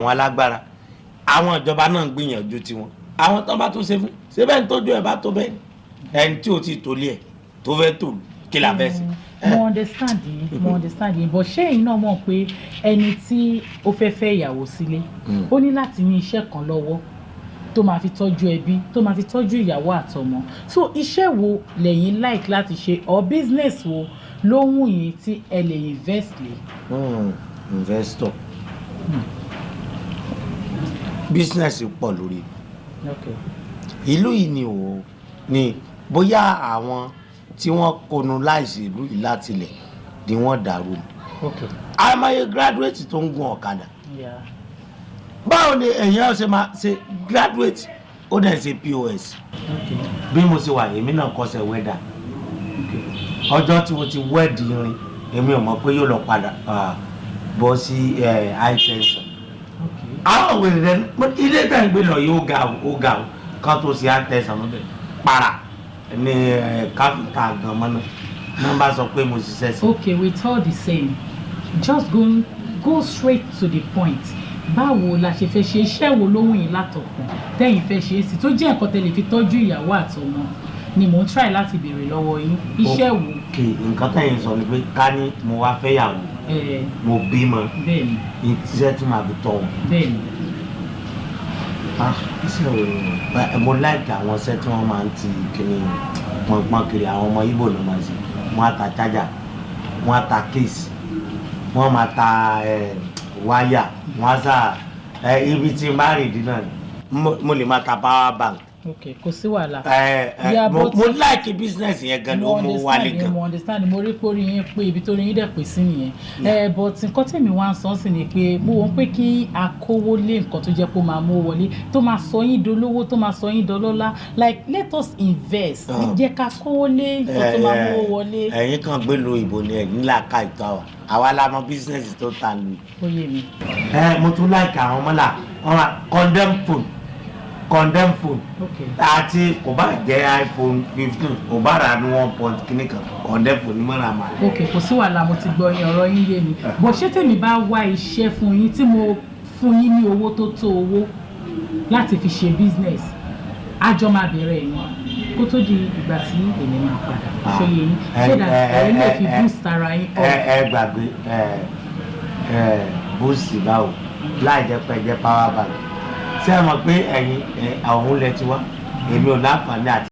àwọn alágbára àwọn ìjọba náà ń gbìyànjú tiwọn àwọn tó bá tó ṣe fún ṣé bẹ́ẹ̀ ń tọ́jú ẹ̀ bá tó bẹ́ẹ̀ ẹni tí ò ti tòlé ẹ̀ tó fẹ́ tò kí la fẹ́ sí. mo understand yín but ṣé ẹ̀yin náà mọ̀ pé ẹni tí ó fẹ́ fẹ́ ìyàwó sílé ó ní láti ní iṣẹ́ kan lọ́wọ́ tó máa fi tọ́jú ẹbí tó máa fi tọ́jú ìyàwó àtọmọ so iṣẹ́ wo lẹ́yìn like láti ṣe or business wo ló wù yín tí ẹ lè invest lé. Investor. Business pọ̀ lórí. Ìlú yìí ni bóyá àwọn tí wọ́n colonize ìlú yìí láti ilẹ̀ ni wọ́n dàrú. Àìmọye graduate tó ń gun ọ̀kadà. Báwo ni èèyàn ṣe máa ṣe graduate ó dẹ̀ ṣe POS. Bí mo ṣe wà èmi náà kọ́ṣẹ́ wẹ́dà. Ọjọ́ tí mo ti wẹ́ẹ̀dì irin èmi ò mọ̀ pé yóò lọ padà bọ́ sí high tension. Àwọn òwe rẹ̀ ilé tẹ̀ ń gbé lọ yóò ga ó kan tó ṣe high tension lọ́bẹ̀ para ní káfíńtà gan mọ́nà nọ́mbà sọ pé mo ṣiṣẹ́ sí. Okay, with all the same just go straight to the point. Báwo la ṣe fẹ́ ṣe iṣẹ́ wo ló wù yín látọkùn tẹ́yìn fẹ́ ṣe é sí tó jẹ́ nǹkan tẹ́lẹ̀ fi tọ́jú ìyàwó àtọmọ ni mò ń try láti béèrè lọ́wọ́ yín iṣẹ́ wo. Nǹkan tẹ́yìn sọ ni pé ká ní mo wá fẹ́ yàwó mo bímọ iṣẹ́ tí màá fi tọ́ wọn. Iṣẹ́ wo mo like àwọn iṣẹ́ tí wọ́n máa ń ti kíni pọnpọn kiri àwọn ọmọ Ìgbò ló máa ń ṣe wọ́n á ta charger wọ́n á ta case wọ́n máa ta wáyà wọ́n á sà ibi tí n bá rìn dín náà mo lè máa ta power bank. Okay, kò sí wàhálà. Mo like business yẹn gan ló mo wálé gan. Mo understand mo rí pórí yín pé ibi tó rí yín dẹ̀ pè sí nìyẹn. But nǹkan tèmi wá ń sọ sí ni pé mo wọ́n pé kí a kówó lé nǹkan tó jẹ́ pé ó máa mú wọlé tó máa sọ yín dolówó tó máa sọ yín dọlọ́lá like let us invest. Jẹ́ ká kówó lé nǹkan tó máa mú wọlé. Ẹ̀yin kan gbé lo ìbò ni ẹ̀yin làákà ìtọ́ àwa la mọ business tó ta lu. Ó yé mi. Mo tún like àwọn ọmọlà condemn phone àti kò bá jẹ́ iPhone 15 kò bá ra ní 1 kìíní kan condemn phone ní mọ́ra máa. Okay, kò sí wàhálà mo ti gbọ́ yín ọ̀rọ̀ yín yé mi bó ṣé tèmi bá wá iṣẹ́ fún yín tí mo fún yín ní owó tó tó owó láti fi ṣe business àjọ máa bẹ̀rẹ̀ yín kó tó di ìgbà tí èmi máa padà ṣe yé yín so that ẹ̀yin lè fi boost ara yín. Ẹ gbàgbé boost báwo láì jẹ́ pé jẹ́ power bank ṣé ẹ mọ̀ pé ẹ̀yin àwọn olè ti wá èmi ò láǹfààní àti.